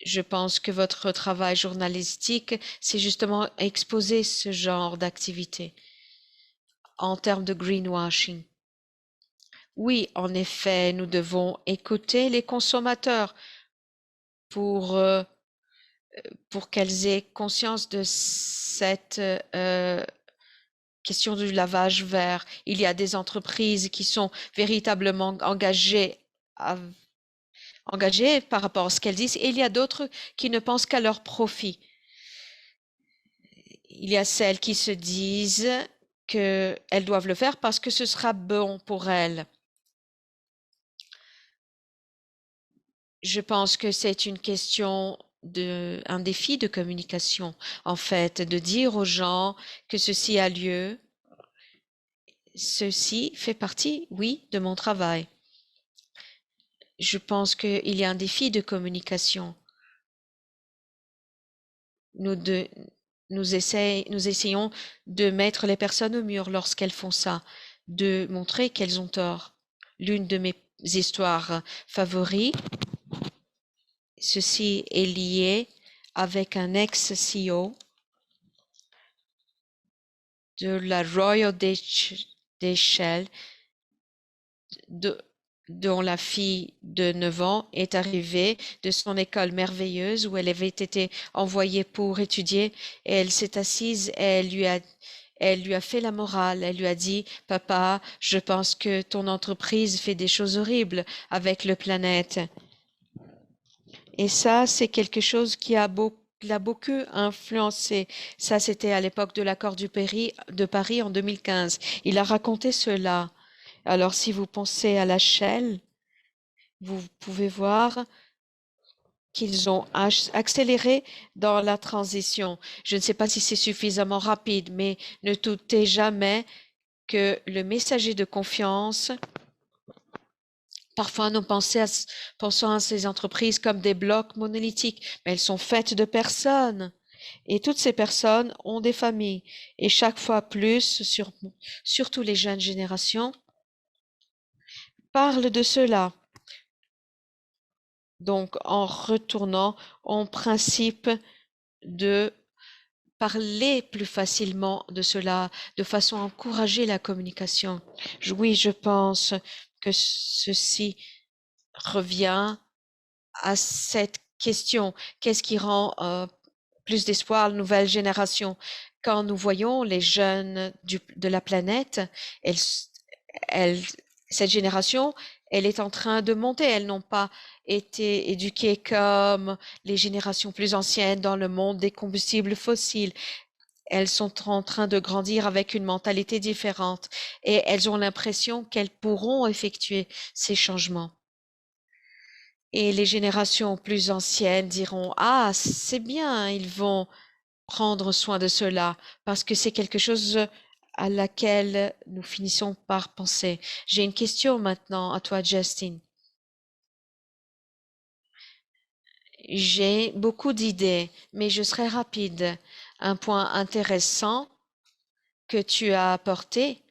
Je pense que votre travail journalistique, c'est justement exposer ce genre d'activité en termes de greenwashing. Oui, en effet, nous devons écouter les consommateurs pour qu'elles aient conscience de cette question du lavage vert. Il y a des entreprises qui sont véritablement engagées par rapport à ce qu'elles disent et il y a d'autres qui ne pensent qu'à leur profit. il y a celles qui se disent qu'elles doivent le faire parce que ce sera bon pour elles. Je pense que c'est une question un défi de communication, en fait, de dire aux gens que ceci a lieu. Ceci fait partie, oui, de mon travail. Je pense qu'il y a un défi de communication. Nous essayons de mettre les personnes au mur lorsqu'elles font ça, de montrer qu'elles ont tort. L'une de mes histoires favorites, ceci est lié avec un ex-CEO de la Royal Dutch Shell, dont la fille de 9 ans est arrivée de son école merveilleuse où elle avait été envoyée pour étudier, et elle s'est assise et elle lui a fait la morale. Elle lui a dit, papa, je pense que ton entreprise fait des choses horribles avec la planète. Et ça, c'est quelque chose qui l'a beaucoup influencé. Ça, c'était à l'époque de l'accord de Paris en 2015. Il a raconté cela. Alors, si vous pensez à la Shell, vous pouvez voir qu'ils ont accéléré dans la transition. Je ne sais pas si c'est suffisamment rapide, mais ne doutez jamais que le messager de confiance, parfois nous pensons à ces entreprises comme des blocs monolithiques, mais elles sont faites de personnes. Et toutes ces personnes ont des familles. Et chaque fois plus, surtout les jeunes générations, parlent de cela. Donc, en retournant en principe de parler plus facilement de cela, de façon à encourager la communication. Oui, je pense que ceci revient à cette question. Qu'est-ce qui rend plus d'espoir à la nouvelle génération? Quand nous voyons les jeunes de la planète, cette génération, elle est en train de monter. Elles n'ont pas été éduquées comme les générations plus anciennes dans le monde des combustibles fossiles. Elles sont en train de grandir avec une mentalité différente et elles ont l'impression qu'elles pourront effectuer ces changements. Et les générations plus anciennes diront, ah, c'est bien, ils vont prendre soin de cela parce que c'est quelque chose à laquelle nous finissons par penser. J'ai une question maintenant à toi, Justin. J'ai beaucoup d'idées, mais je serai rapide. Un point intéressant que tu as apporté,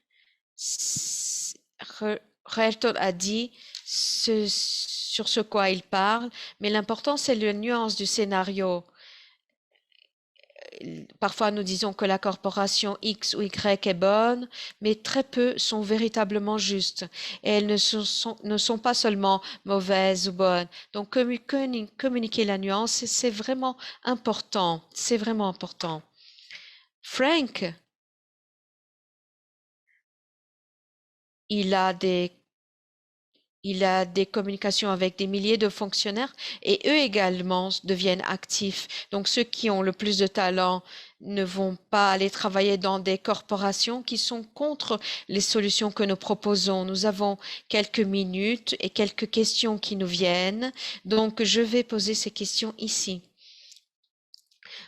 Raelton a dit sur ce quoi il parle, mais l'important c'est la nuance du scénario. Parfois, nous disons que la corporation X ou Y est bonne, mais très peu sont véritablement justes. Et elles ne sont pas seulement mauvaises ou bonnes. Donc, communiquer la nuance, c'est vraiment important. C'est vraiment important. Frank, il a des communications avec des milliers de fonctionnaires et eux également deviennent actifs. Donc ceux qui ont le plus de talent ne vont pas aller travailler dans des corporations qui sont contre les solutions que nous proposons. Nous avons quelques minutes et quelques questions qui nous viennent. Donc je vais poser ces questions ici.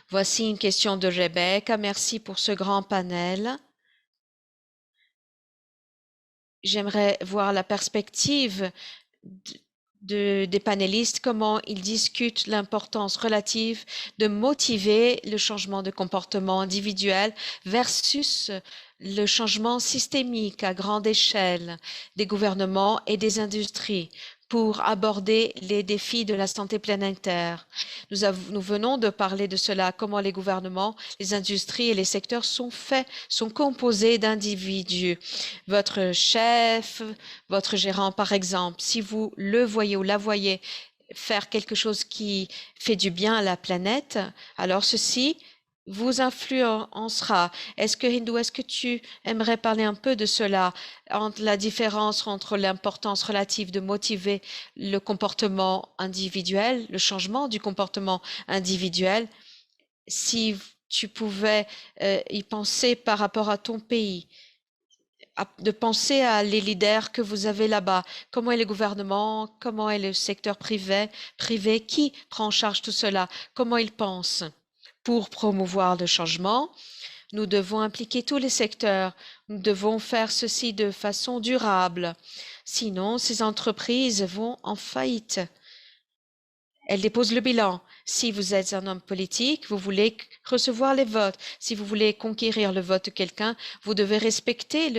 Voici une question de Rebecca. Merci pour ce grand panel. J'aimerais voir la perspective des panélistes, comment ils discutent l'importance relative de motiver le changement de comportement individuel versus le changement systémique à grande échelle des gouvernements et des industries pour aborder les défis de la santé planétaire. Nous venons de parler de cela, comment les gouvernements, les industries et les secteurs sont composés d'individus. Votre chef, votre gérant, par exemple, si vous le voyez ou la voyez faire quelque chose qui fait du bien à la planète, alors ceci vous influencera. Est-ce que tu aimerais parler un peu de cela, entre la différence entre l'importance relative de motiver le comportement individuel, le changement du comportement individuel, si tu pouvais y penser par rapport à ton pays, de penser à les leaders que vous avez là-bas. Comment est le gouvernement? Comment est le secteur privé? Qui prend en charge tout cela? Comment ils pensent? Pour promouvoir le changement, nous devons impliquer tous les secteurs. Nous devons faire ceci de façon durable. Sinon, ces entreprises vont en faillite. Elles déposent le bilan. Si vous êtes un homme politique, vous voulez recevoir les votes. Si vous voulez conquérir le vote de quelqu'un, vous devez respecter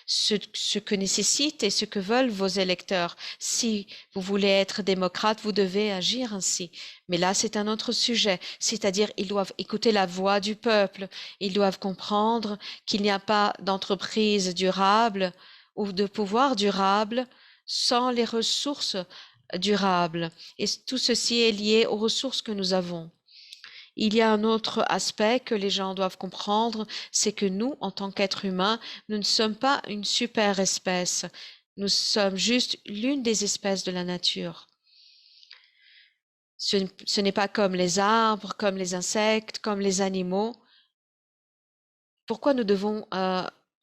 ce que nécessitent et ce que veulent vos électeurs. Si vous voulez être démocrate, vous devez agir ainsi. Mais là, c'est un autre sujet. C'est-à-dire, ils doivent écouter la voix du peuple. Ils doivent comprendre qu'il n'y a pas d'entreprise durable ou de pouvoir durable sans les ressources durables. Et tout ceci est lié aux ressources que nous avons. Il y a un autre aspect que les gens doivent comprendre, c'est que nous, en tant qu'êtres humains, nous ne sommes pas une super espèce. Nous sommes juste l'une des espèces de la nature. Ce n'est pas comme les arbres, comme les insectes, comme les animaux. Pourquoi nous devons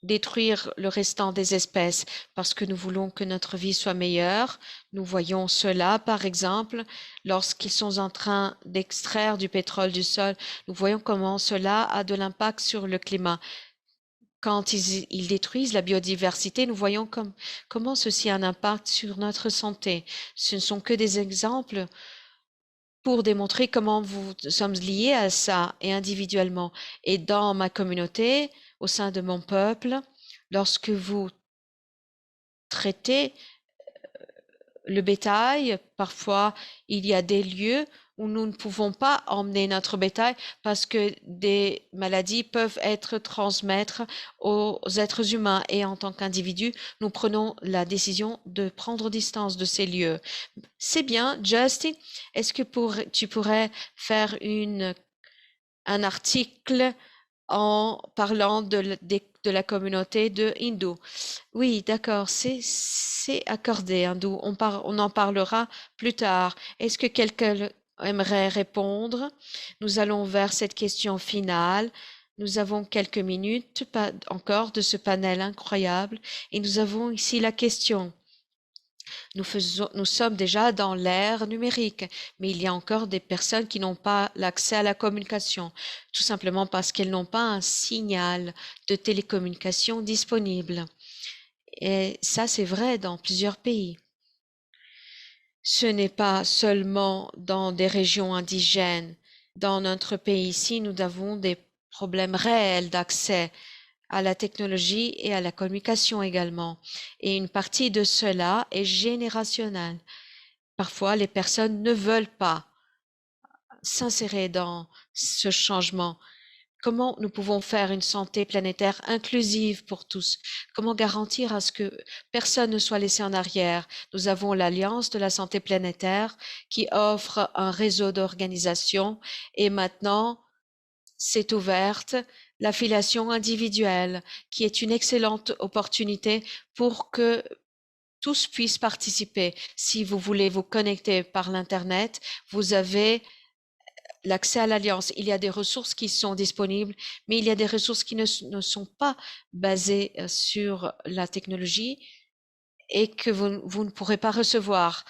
détruire le restant des espèces? Parce que nous voulons que notre vie soit meilleure. Nous voyons cela, par exemple, lorsqu'ils sont en train d'extraire du pétrole du sol. Nous voyons comment cela a de l'impact sur le climat. Quand ils détruisent la biodiversité, nous voyons comment ceci a un impact sur notre santé. Ce ne sont que des exemples pour démontrer comment nous sommes liés à ça et individuellement. Et dans ma communauté, au sein de mon peuple, lorsque vous traitez le bétail, parfois il y a des lieux où nous ne pouvons pas emmener notre bétail parce que des maladies peuvent être transmettre aux êtres humains. Et en tant qu'individu, nous prenons la décision de prendre distance de ces lieux. C'est bien, Justin. Est-ce que tu pourrais faire un article en parlant de la communauté de hindou? Oui, d'accord, c'est accordé, hindou. On en parlera plus tard. Est-ce que quelqu'un aimerait répondre? Nous allons vers cette question finale. Nous avons quelques minutes encore de ce panel incroyable et nous avons ici la question. Nous sommes déjà dans l'ère numérique, mais il y a encore des personnes qui n'ont pas l'accès à la communication, tout simplement parce qu'elles n'ont pas un signal de télécommunication disponible. Et ça, c'est vrai dans plusieurs pays. Ce n'est pas seulement dans des régions indigènes. Dans notre pays ici, nous avons des problèmes réels d'accès à la technologie et à la communication également. Et une partie de cela est générationnelle. Parfois, les personnes ne veulent pas s'insérer dans ce changement. Comment nous pouvons faire une santé planétaire inclusive pour tous? Comment garantir à ce que personne ne soit laissé en arrière? Nous avons l'Alliance de la santé planétaire qui offre un réseau d'organisations et maintenant, c'est ouverte l'affiliation individuelle, qui est une excellente opportunité pour que tous puissent participer. Si vous voulez vous connecter par l'Internet, vous avez l'accès à l'Alliance. Il y a des ressources qui sont disponibles, mais il y a des ressources qui ne sont pas basées sur la technologie et que vous ne pourrez pas recevoir.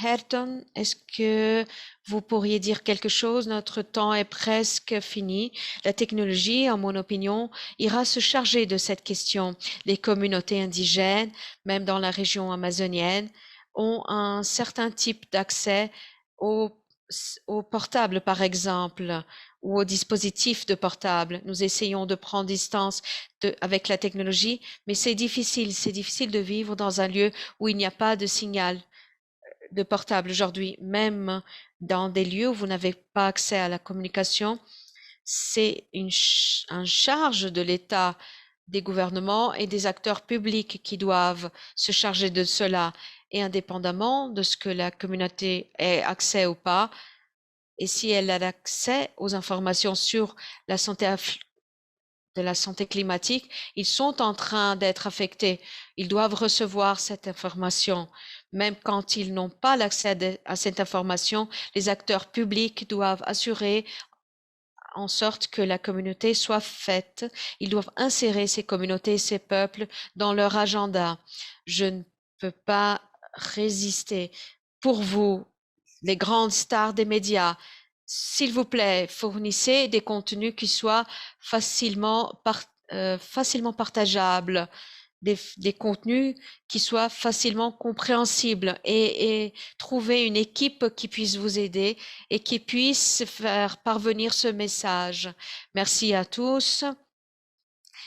Ayrton, est-ce que vous pourriez dire quelque chose? Notre temps est presque fini. La technologie, en mon opinion, ira se charger de cette question. Les communautés indigènes, même dans la région amazonienne, ont un certain type d'accès aux portables, par exemple, ou aux dispositifs de portable. Nous essayons de prendre distance avec la technologie, mais c'est difficile. C'est difficile de vivre dans un lieu où il n'y a pas de signal de portable aujourd'hui, même dans des lieux où vous n'avez pas accès à la communication. C'est une charge de l'État, des gouvernements et des acteurs publics qui doivent se charger de cela. Et indépendamment de ce que la communauté ait accès ou pas, et si elle a accès aux informations sur la santé de la santé climatique, ils sont en train d'être affectés. Ils doivent recevoir cette information. Même quand ils n'ont pas l'accès à cette information, les acteurs publics doivent assurer en sorte que la communauté soit faite. Ils doivent insérer ces communautés, ces peuples dans leur agenda. Je ne peux pas résister. Pour vous, les grandes stars des médias, s'il vous plaît, fournissez des contenus qui soient facilement partageables, des contenus qui soient facilement compréhensibles et trouver une équipe qui puisse vous aider et qui puisse faire parvenir ce message. Merci à tous.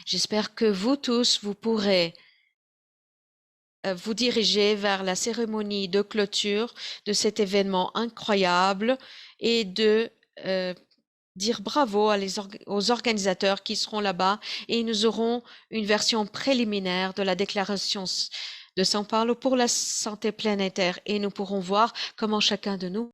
J'espère que vous tous, vous pourrez vous diriger vers la cérémonie de clôture de cet événement incroyable et de dire bravo aux organisateurs qui seront là-bas et nous aurons une version préliminaire de la déclaration de São Paulo pour la santé planétaire et nous pourrons voir comment chacun de nous